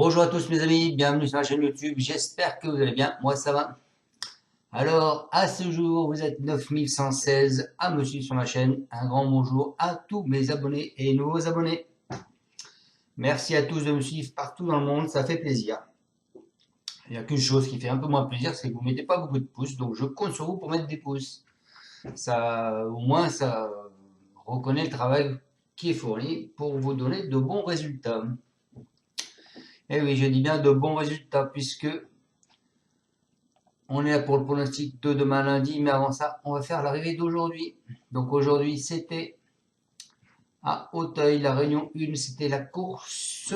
Bonjour à tous mes amis, bienvenue sur la chaîne YouTube, j'espère que vous allez bien, moi ça va. Alors, à ce jour, vous êtes 9116 à me suivre sur ma chaîne. Un grand bonjour à tous mes abonnés et nouveaux abonnés. Merci à tous de me suivre partout dans le monde, ça fait plaisir. Il n'y a qu'une chose qui fait un peu moins plaisir, c'est que vous ne mettez pas beaucoup de pouces, donc je compte sur vous pour mettre des pouces. Ça, au moins, ça reconnaît le travail qui est fourni pour vous donner de bons résultats. Et oui, je dis bien de bons résultats, puisque on est là pour le pronostic de demain lundi, mais avant ça, on va faire l'arrivée d'aujourd'hui. Donc aujourd'hui, c'était à Auteuil, la réunion 1, c'était la course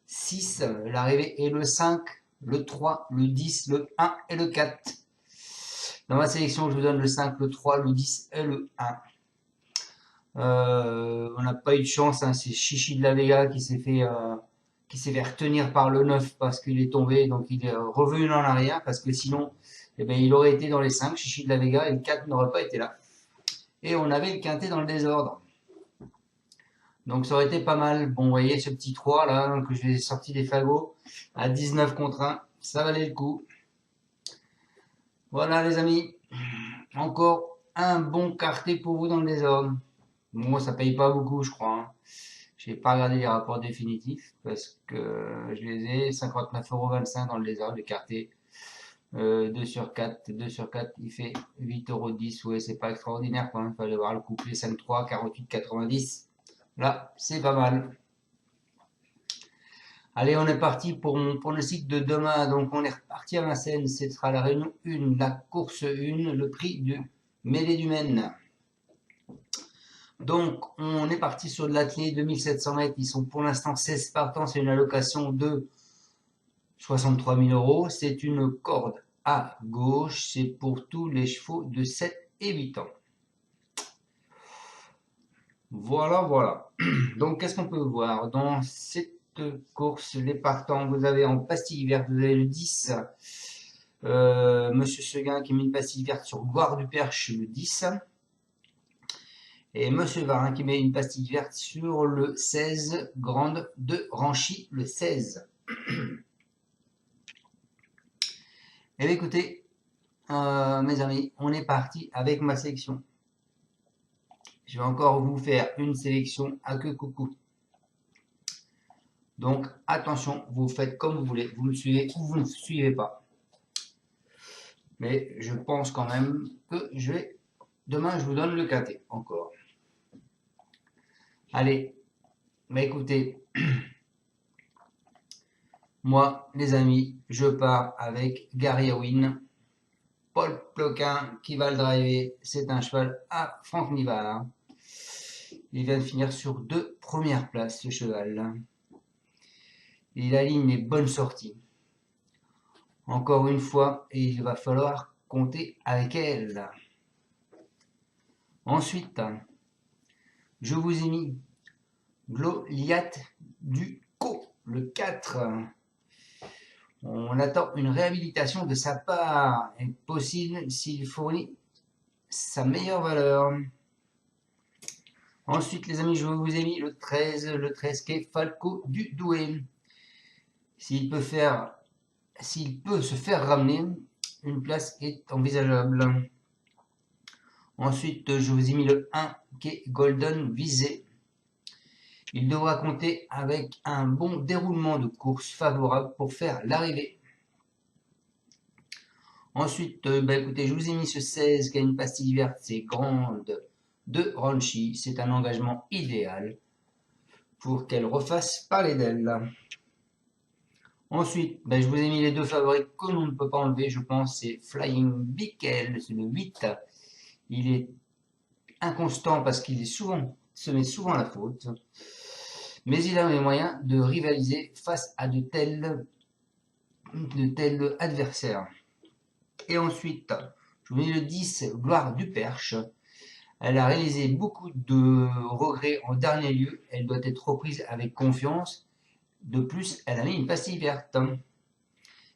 6. L'arrivée est le 5, le 3, le 10, le 1 et le 4. Dans ma sélection, je vous donne le 5, le 3, le 10 et le 1. On n'a pas eu de chance, hein, c'est Chichi de la Vega qui s'est fait retenir par le 9 parce qu'il est tombé, donc il est revenu en arrière parce que sinon, eh ben, il aurait été dans les 5, Chichi de la Vega, et le 4 n'aurait pas été là. Et on avait le quintet dans le désordre. Donc ça aurait été pas mal. Bon, vous voyez ce petit 3 là, que je vais sortir des fagots à 19 contre 1, ça valait le coup. Voilà les amis, encore un bon quartet pour vous dans le désordre. Bon, ça paye pas beaucoup, je crois, hein. Je n'ai pas regardé les rapports définitifs parce que je les ai 59,25 € dans le désordre, écarté 2 sur 4. 2 sur 4, il fait 8,10 €. Ouais, c'est pas extraordinaire quand même. Il fallait voir le couplet 5-3, 48,90. Là, c'est pas mal. Allez, on est parti pour le cycle de demain. Donc, on est reparti à Vincennes. Ce sera la réunion 1, la course 1, le prix du mêlée du Maine. Donc, on est parti sur de l'athlé 2700 mètres. Ils sont pour l'instant 16 partants. C'est une allocation de 63 000 €. C'est une corde à gauche. C'est pour tous les chevaux de 7 et 8 ans. Voilà, voilà. Donc, qu'est-ce qu'on peut voir dans cette course? Les partants, vous avez en pastille verte, vous avez le 10. Monsieur Seguin qui met une pastille verte sur Gloire du Perche, le 10. Et Monsieur Varin qui met une pastille verte sur le 16, Grande de Ranchy, le 16. Et bien écoutez, mes amis, on est parti avec ma sélection. Je vais encore vous faire une sélection à queue coucou. Donc attention, vous faites comme vous voulez, vous me suivez ou vous ne me suivez pas. Mais je pense quand même que demain je vous donne le quintet encore. Allez, mais écoutez, moi les amis, je pars avec Gary Win, Paul Ploquin qui va le driver. C'est un cheval à Franck Nivard. Il vient de finir sur 2 premières places, ce cheval. Il aligne les bonnes sorties. Encore une fois, et il va falloir compter avec elle. Ensuite, je vous ai mis Goliath du Co, le 4. On attend une réhabilitation de sa part, est possible s'il fournit sa meilleure valeur. Ensuite, les amis, je vous ai mis le 13 qui est Falco du Douai. S'il peut se faire ramener, une place est envisageable. Ensuite, je vous ai mis le 1 qui est Golden Visé. Il devra compter avec un bon déroulement de course favorable pour faire l'arrivée. Ensuite, écoutez, je vous ai mis ce 16 qui a une pastille verte, c'est Grande de Ranchy. C'est un engagement idéal pour qu'elle refasse parler d'elle. Ensuite, je vous ai mis les 2 favoris que l'on ne peut pas enlever, je pense, c'est Flying Bickel, c'est le 8. Il est inconstant parce qu'il se met souvent à la faute. Mais il a les moyens de rivaliser face à de tels adversaires. Et ensuite, je vous ai mis le 10, Gloire du Perche. Elle a réalisé beaucoup de regrets en dernier lieu. Elle doit être reprise avec confiance. De plus, elle a mis une pastille verte.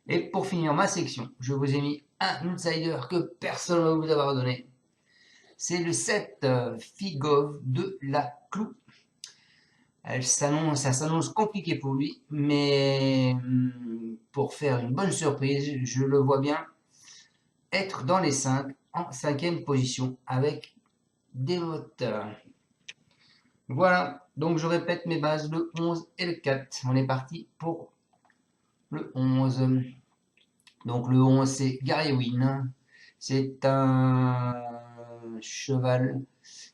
Et pour finir ma section, je vous ai mis un outsider que personne ne va vous avoir donné. C'est le 7, Figov de la Clou. Ça s'annonce compliqué pour lui, mais pour faire une bonne surprise, je le vois bien être dans les 5 en cinquième position avec des votes. Voilà, donc je répète mes bases, le 11 et le 4. On est parti pour le 11. Donc le 11, c'est Gary Wynn. C'est un cheval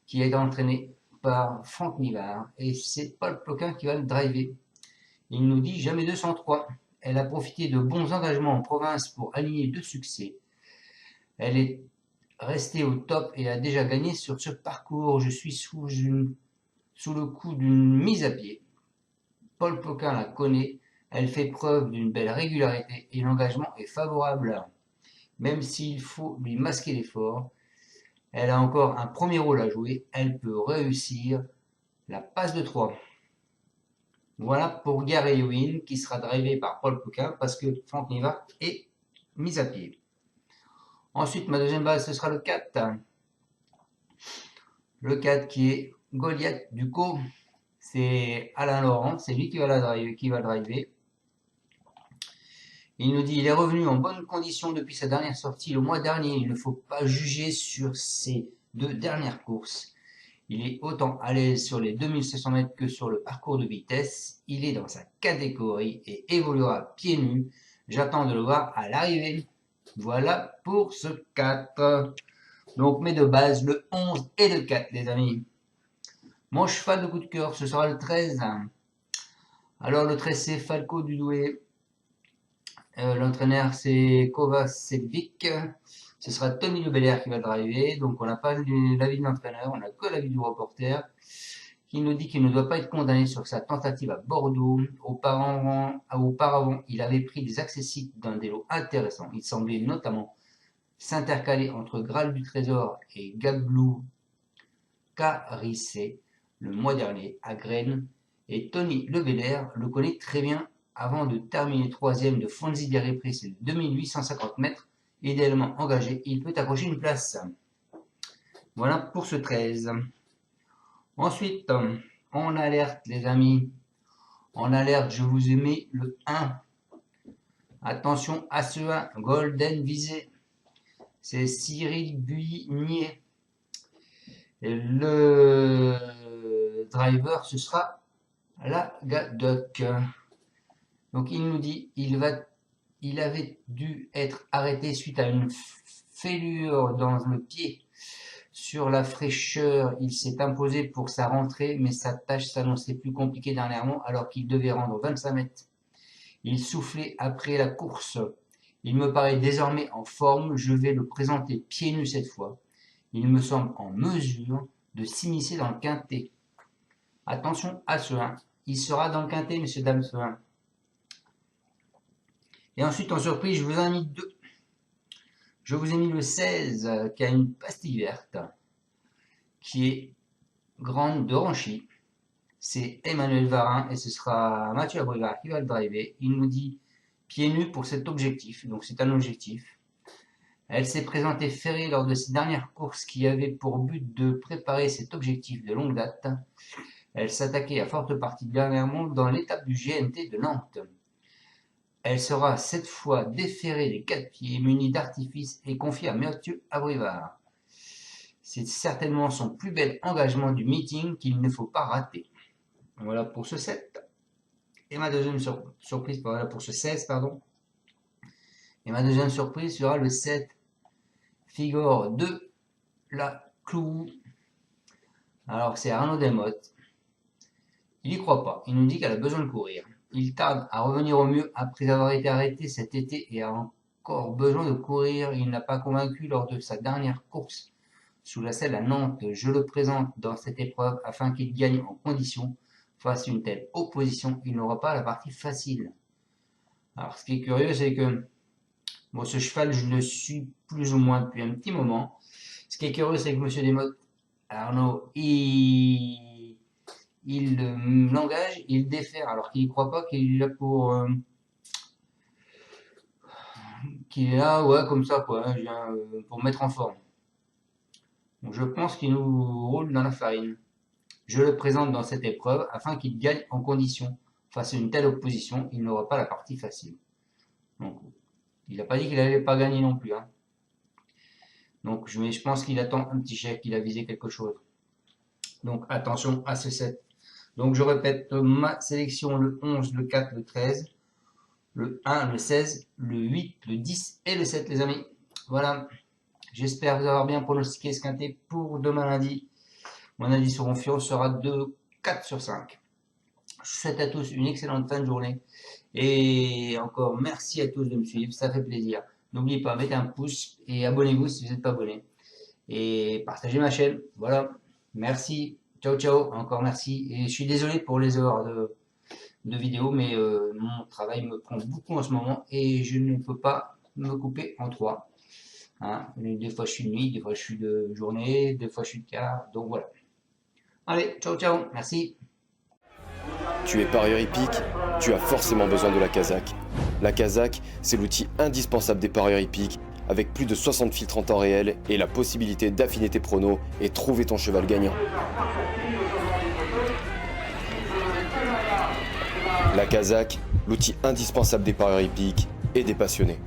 qui est entraîné par Franck Nivard. Et c'est Paul Ploquin qui va le driver. Il nous dit jamais 203. Elle a profité de bons engagements en province pour aligner 2 succès. Elle est restée au top et a déjà gagné sur ce parcours. Je suis sous le coup d'une mise à pied. Paul Ploquin la connaît. Elle fait preuve d'une belle régularité et l'engagement est favorable. Même s'il faut lui masquer l'effort, elle a encore un premier rôle à jouer. Elle peut réussir la passe de 3. Voilà pour Gary Wynn qui sera drivé par Paul Ploquin parce que Franck Nivard est mis à pied. Ensuite, ma deuxième base, ce sera le 4. Le 4 qui est Goliath Ducos. C'est Alain Laurent, c'est lui qui va le driver. Il nous dit il est revenu en bonne condition depuis sa dernière sortie le mois dernier. Il ne faut pas juger sur ses 2 dernières courses. Il est autant à l'aise sur les 2700 mètres que sur le parcours de vitesse. Il est dans sa catégorie et évoluera pieds nus. J'attends de le voir à l'arrivée. Voilà pour ce 4. Donc mes 2 bases, le 11 et le 4, les amis. Mon cheval de coup de cœur, ce sera le 13. Alors le 13, c'est Falco Dudoué. L'entraîneur, c'est Kovacevic. Ce sera Tony Lebelair qui va driver. Donc on n'a pas l'avis de l'entraîneur, on n'a que l'avis du reporter qui nous dit qu'il ne doit pas être condamné sur sa tentative à Bordeaux. Auparavant, il avait pris des accessites d'un délo intéressant. Il semblait notamment s'intercaler entre Graal du Trésor et Gablou Carissé le mois dernier à Graines. Et Tony Lebelair le connaît très bien avant de terminer troisième de Fonzi Prix, c'est 2850 mètres. Idéalement engagé, il peut accrocher une place. Voilà pour ce 13. Ensuite, en alerte, les amis. En alerte, je vous ai mis le 1. Attention à ce 1, Golden Visé. C'est Cyril Buigné. Et le driver, ce sera la Gaddock. Donc il nous dit il avait dû être arrêté suite à une fêlure dans le pied. Sur la fraîcheur, il s'est imposé pour sa rentrée, mais sa tâche s'annonçait plus compliquée dernièrement alors qu'il devait rendre 25 mètres. Il soufflait après la course. Il me paraît désormais en forme, je vais le présenter pieds nus cette fois. Il me semble en mesure de s'immiscer dans le quintet. Attention à ce 1. Il sera dans le quintet, messieurs, dames, ce 1. Et ensuite, en surprise, je vous en ai mis 2. Je vous ai mis le 16, qui a une pastille verte, qui est grande de Ranchy. C'est Emmanuel Varin et ce sera Mathieu Abrivard qui va le driver. Il nous dit pieds nus pour cet objectif, donc c'est un objectif. Elle s'est présentée ferrée lors de ses dernières courses qui avaient pour but de préparer cet objectif de longue date. Elle s'attaquait à forte partie dernièrement dans l'étape du GNT de Nantes. Elle sera cette fois déférée des 4 pieds, munie d'artifice et confiée à Mathieu Abrivard. C'est certainement son plus bel engagement du meeting qu'il ne faut pas rater. Voilà pour ce 7. Et ma deuxième surprise, voilà pour ce 16, pardon. Et ma deuxième surprise sera le 7. Figure de la Clou. Alors c'est Arnaud Desmottes. Il n'y croit pas. Il nous dit qu'elle a besoin de courir. Il tarde à revenir au mieux après avoir été arrêté cet été et a encore besoin de courir. Il n'a pas convaincu lors de sa dernière course sous la selle à Nantes. Je le présente dans cette épreuve afin qu'il gagne en condition. Face à une telle opposition, il n'aura pas la partie facile. Alors ce qui est curieux, c'est que bon, ce cheval, je le suis plus ou moins depuis un petit moment. Ce qui est curieux, c'est que M. Desmottes, Arnaud, il l'engage, il défère, alors qu'il ne croit pas qu'il est là qu'il est là, ouais, comme ça, quoi, hein, pour mettre en forme. Donc, je pense qu'il nous roule dans la farine. Je le présente dans cette épreuve afin qu'il gagne en condition. Face à une telle opposition, il n'aura pas la partie facile. Donc, il n'a pas dit qu'il n'allait pas gagner non plus. Hein. Donc, je pense qu'il attend un petit chèque, il a visé quelque chose. Donc, attention à ce 7. Donc, je répète ma sélection, le 11, le 4, le 13, le 1, le 16, le 8, le 10 et le 7, les amis. Voilà. J'espère vous avoir bien pronostiqué ce quintet pour demain lundi. Mon indice sur confiance sera de 4 sur 5. Je vous souhaite à tous une excellente fin de journée. Et encore, merci à tous de me suivre, ça fait plaisir. N'oubliez pas, mettez un pouce et abonnez-vous si vous n'êtes pas abonné. Et partagez ma chaîne. Voilà. Merci. Ciao, ciao. Encore merci. Et je suis désolé pour les heures de vidéo, mais mon travail me prend beaucoup en ce moment et je ne peux pas me couper en 3. Hein. Des fois je suis de nuit, des fois je suis de journée, des fois je suis de quart. Donc voilà. Allez, ciao, ciao. Merci. Tu es parieur hippique, tu as forcément besoin de la Kazakh. La Kazakh, c'est l'outil indispensable des parieurs hippiques, avec plus de 60 filtres en temps réel et la possibilité d'affiner tes pronos et trouver ton cheval gagnant. La Kazakh, l'outil indispensable des parieurs hippiques et des passionnés.